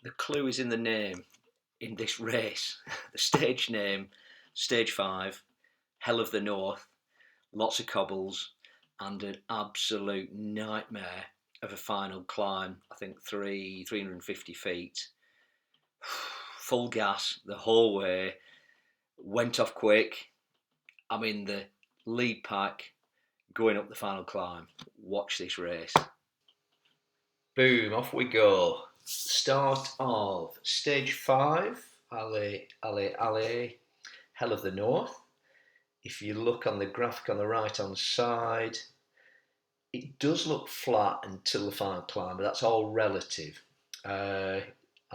The clue is in the name in this race. The stage name, Stage 5, Hell of the North, lots of cobbles, and an absolute nightmare of a final climb. I think 350 feet. Full gas the whole way. Went off quick. I'm in the lead pack going up the final climb. Watch this race. Boom, off we go. Start of Stage 5, Allez Allez Allez, Hell of the North. If you look on the graphic on the right hand side, it does look flat until the final climb, but that's all relative. I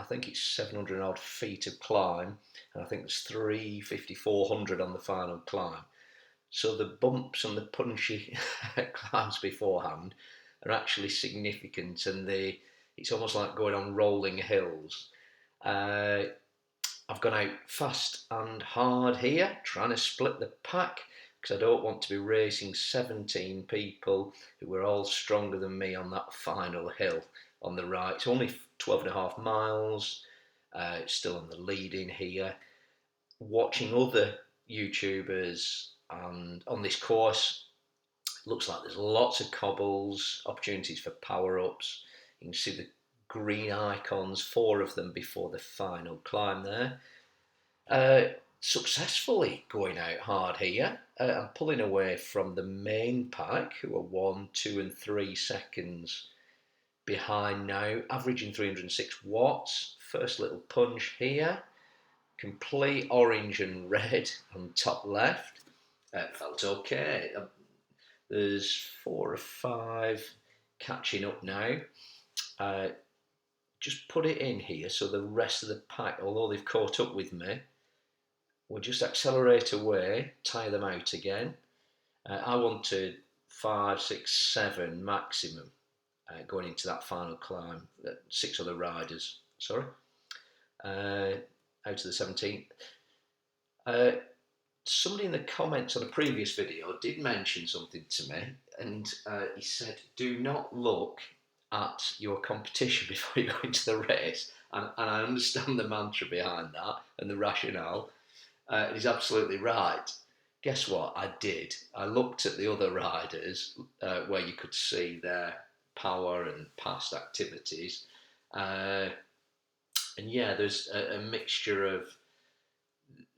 think it's 700 odd feet of climb, and I think there's 350, 400 on the final climb. So the bumps and the punchy climbs beforehand are actually significant, and it's almost like going on rolling hills. I've gone out fast and hard here, trying to split the pack, because I don't want to be racing 17 people who were all stronger than me on that final hill on the right. It's only 12.5 miles, still on the lead in here. Watching other YouTubers and on this course, looks like there's lots of cobbles, opportunities for power-ups. You can see the green icons, 4 of them before the final climb there. Successfully going out hard here. I'm pulling away from the main pack, who are 1, 2 and 3 seconds behind now, averaging 306 watts. First little punch here. Complete orange and red on top left. Felt okay. There's 4 or 5 catching up now. Just put it in here so the rest of the pack, although they've caught up with me, will just accelerate away, tire them out again. I wanted 5, 6, 7 maximum going into that final climb. 6 other riders, sorry, out of the 17th. Somebody in the comments on a previous video did mention something to me, and he said, do not look at your competition before you go into the race. And I understand the mantra behind that and the rationale. He's absolutely right. Guess what? I did. I looked at the other riders where you could see their power and past activities. And yeah, there's a mixture of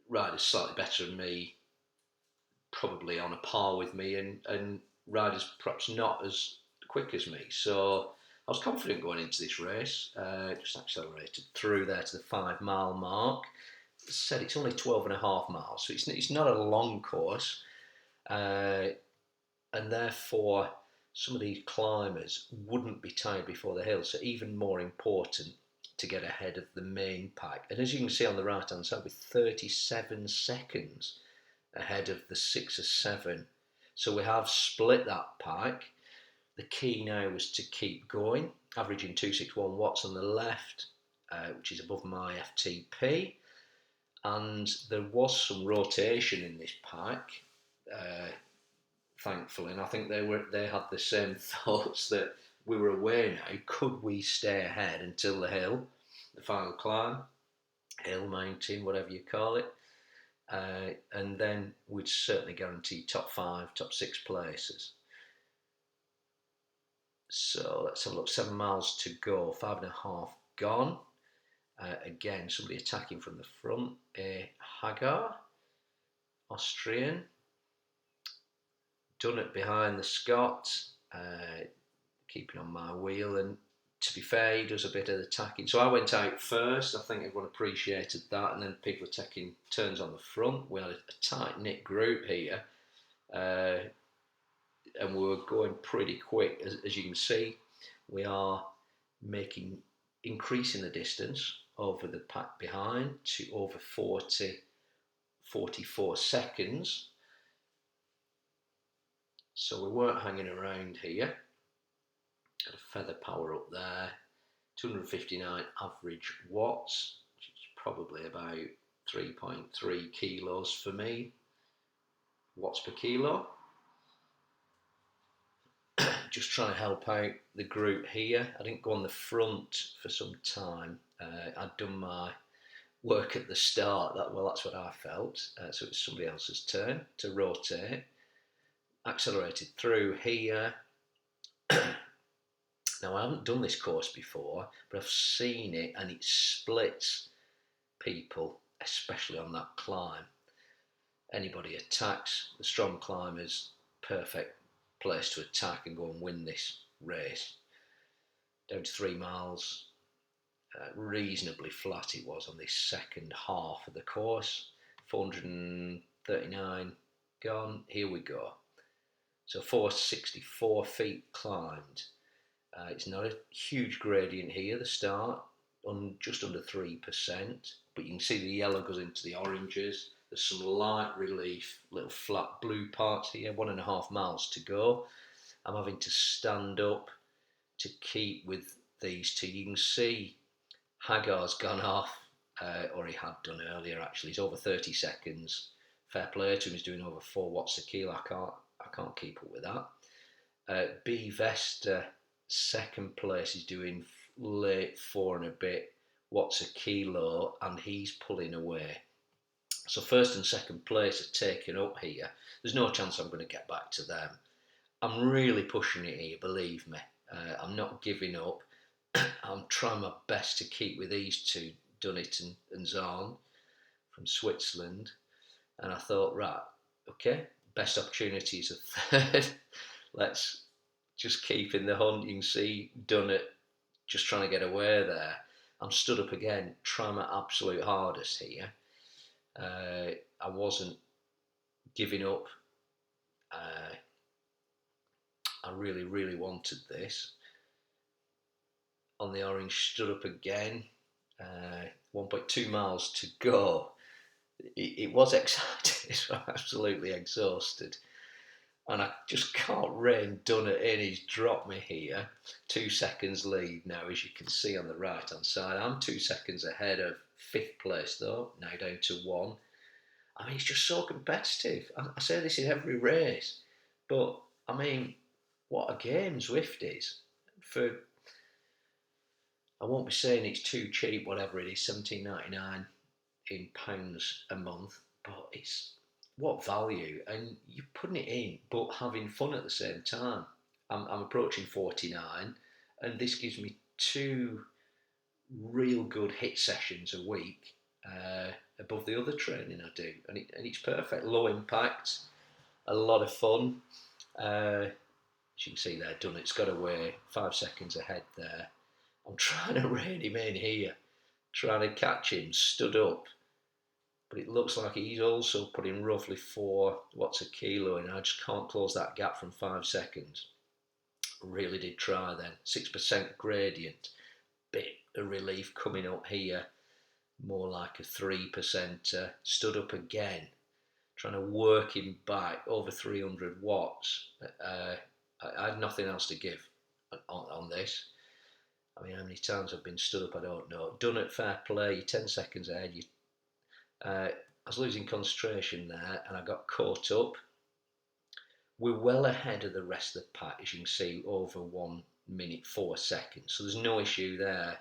riders slightly better than me, probably on a par with me, and riders perhaps not as quick as me. So I was confident going into this race. Just accelerated through there to the 5 mile mark. As I said, it's only 12.5 miles, so it's not a long course, and therefore some of these climbers wouldn't be tired before the hill. So even more important to get ahead of the main pack. And as you can see on the right hand side, with 37 seconds ahead of the 6 or 7. So we have split that pack. The key now was to keep going, averaging 261 watts on the left, which is above my FTP. And there was some rotation in this pack, thankfully, and I think they had the same thoughts that we were away now. Could we stay ahead until the hill, the final climb, hill, mountain, whatever you call it, and then we'd certainly guarantee top 5, top 6 places. So let's have a look. 7 miles to go, 5.5 gone. Again, somebody attacking from the front. Hagar, Austrian. Done it behind the Scot, keeping on my wheel, and to be fair, he does a bit of attacking. So I went out first. I think everyone appreciated that, and then people were taking turns on the front. We had a tight-knit group here, and we were going pretty quick. As you can see, we are increasing the distance over the pack behind to over 44 seconds. So we weren't hanging around here. Got a feather power up there. 259 average watts, which is probably about 3.3 kilos for me. Watts per kilo. Just trying to help out the group here. I didn't go on the front for some time. I'd done my work at the start. That's what I felt. So it's somebody else's turn to rotate. Accelerated through here. Now, I haven't done this course before, but I've seen it, and it splits people, especially on that climb. Anybody attacks, the strong climbers, perfect place to attack and go and win this race. Down to 3 miles, reasonably flat it was on this second half of the course. 439 gone, here we go. So 464 feet climbed. It's not a huge gradient here, the start, just under 3%, but you can see the yellow goes into the oranges. There's some light relief, little flat blue parts here, 1.5 miles to go. I'm having to stand up to keep with these two. You can see Hagar's gone off, or he had done earlier actually. He's over 30 seconds. Fair play to him, he's doing over 4 watts a kilo. I can't keep up with that. B Vesta, second place, is doing late 4 and a bit watts a kilo, and he's pulling away. So first and second place are taken up here. There's no chance I'm going to get back to them. I'm really pushing it here, believe me. I'm not giving up. I'm trying my best to keep with these two, Dunnit and Zorn from Switzerland. And I thought, right, okay, best opportunity is a third. Let's just keep in the hunt. You can see Dunnit just trying to get away there. I'm stood up again, trying my absolute hardest here. I wasn't giving up. I really, really wanted this. On the orange, stood up again. 1.2 miles to go. It was exciting. I'm absolutely exhausted. And I just can't rein Dunnit in. He's dropped me here. 2 seconds lead now, as you can see on the right hand side. I'm 2 seconds ahead of 5th place though, now down to 1. I mean, it's just so competitive. I say this in every race, but I mean, what a game Zwift is. I won't be saying it's too cheap, whatever it is, £17.99 in pounds a month, but it's what value, and you're putting it in, but having fun at the same time. I'm approaching 49, and this gives me 2 real good hit sessions a week. Above the other training I do, and it's perfect. Low impact, a lot of fun. As you can see there, Dunnett's got away 5 seconds ahead there. I'm trying to rein him in here, trying to catch him, stood up, but it looks like he's also putting roughly 4 watts a kilo in. I just can't close that gap from 5 seconds. Really did try then. 6% gradient, bit of relief coming up here. More like a 3%. Stood up again, trying to work him back over 300 watts. I had nothing else to give on this. I mean, how many times I've been stood up, I don't know. Done at fair play, you're 10 seconds ahead. I was losing concentration there, and I got caught up. We're well ahead of the rest of the pack, as you can see, over 1 minute 4 seconds. So there's no issue there.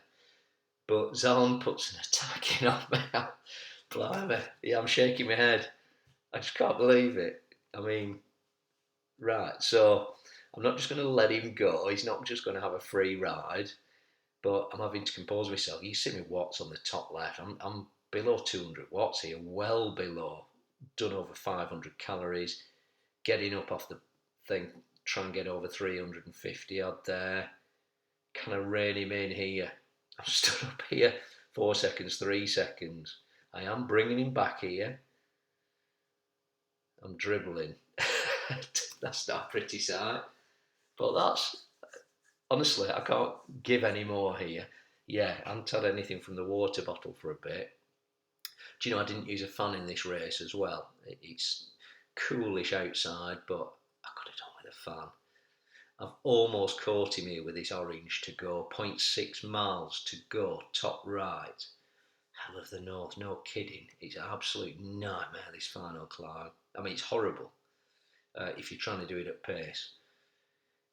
But Zalm puts an attack in on me. Blimey. Yeah, I'm shaking my head. I just can't believe it. I mean, right, so I'm not just going to let him go. He's not just going to have a free ride, but I'm having to compose myself. You see me watts on the top left. I'm below 200 watts here, well below. Done over 500 calories. Getting up off the thing, try and get over 350 odd there. Kind of rein him in here. I'm stood up here, 4 seconds, 3 seconds. I am bringing him back here. I'm dribbling. That's not a pretty sight. But that's, honestly, I can't give any more here. Yeah, I haven't had anything from the water bottle for a bit. Do you know I didn't use a fan in this race as well? It's coolish outside, but I could have done with a fan. I've almost caught him here with this orange to go. 0.6 miles to go, top right. Hell of the North, no kidding. It's an absolute nightmare, this final climb. I mean, it's horrible if you're trying to do it at pace.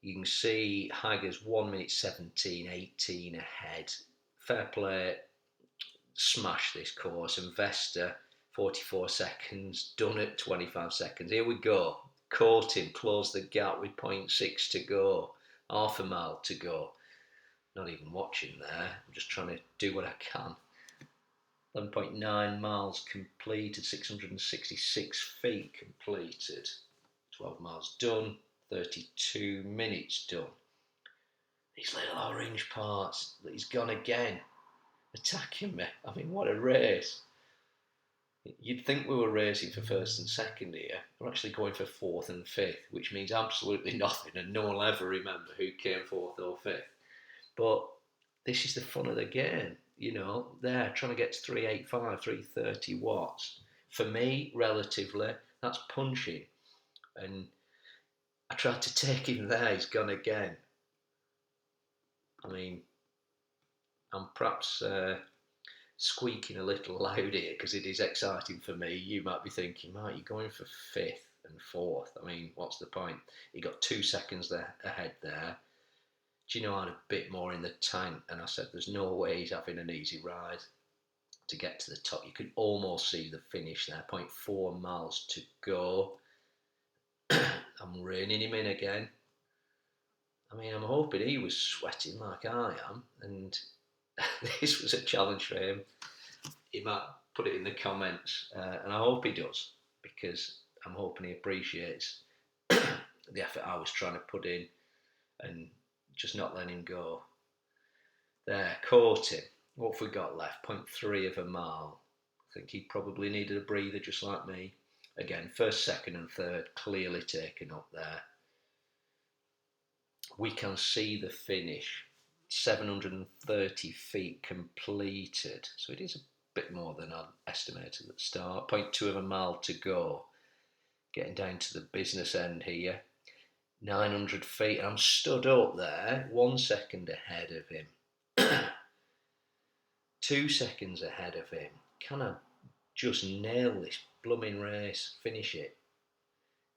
You can see Hager's 1 minute 17, 18 ahead. Fair play, smashed this course. Investor, 44 seconds, done at 25 seconds. Here we go. Caught him, closed the gap with 0.6 to go. Half a mile to go. Not even watching there. I'm just trying to do what I can. 11.9 miles completed, 666 feet completed. 12 miles done, 32 minutes done. These little orange parts, he's gone again, attacking me. I mean, what a race. You'd think we were racing for first and second here. We're actually going for fourth and fifth, which means absolutely nothing, and no one will ever remember who came fourth or fifth. But this is the fun of the game, you know. They're trying to get to 385, 330 watts. For me, relatively, that's punchy. And I tried to take him there, he's gone again. I mean, I'm perhaps squeaking a little loud here because it is exciting for me. You might be thinking, Mate, you're going for fifth and fourth. I mean, what's the point? He got 2 seconds ahead there. Gino had a bit more in the tank, and I said, there's no way he's having an easy ride to get to the top. You could almost see the finish there, 0.4 miles to go. I'm reining him in again. I mean, I'm hoping he was sweating like I am, and this was a challenge for him. He might put it in the comments, and I hope he does, because I'm hoping he appreciates the effort I was trying to put in and just not letting him go. There, caught him. What have we got left? 0.3 of a mile. I think he probably needed a breather just like me. Again, first, second and third clearly taken up there. We can see the finish. 730 feet completed. So it is a bit more than I estimated at the start. 0.2 of a mile to go. Getting down to the business end here. 900 feet. And I'm stood up there, 1 second ahead of him. 2 seconds ahead of him. Can I just nail this blooming race? Finish it.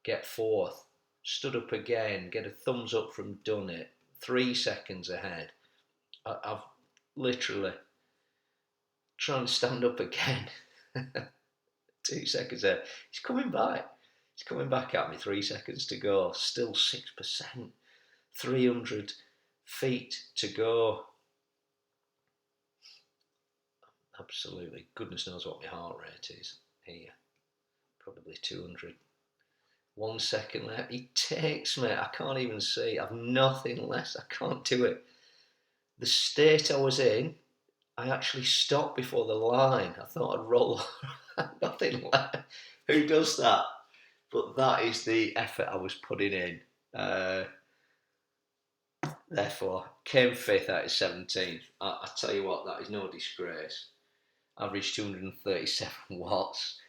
Get fourth. Stood up again. Get a thumbs up from done it. 3 seconds ahead. I've literally trying to stand up again. 2 seconds ahead. He's coming back. He's coming back at me. 3 seconds to go. Still 6%. 300 feet to go. Absolutely. Goodness knows what my heart rate is here. Probably 200. 1 second left. He takes me. I can't even see. I've nothing less. I can't do it. The state I was in, I actually stopped before the line. I thought I'd roll. Nothing left. Who does that? But that is the effort I was putting in. Therefore, came fifth out of 17th. I tell you what, that is no disgrace. Average 237 watts.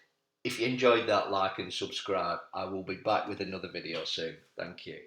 If you enjoyed that, like and subscribe. I will be back with another video soon. Thank you.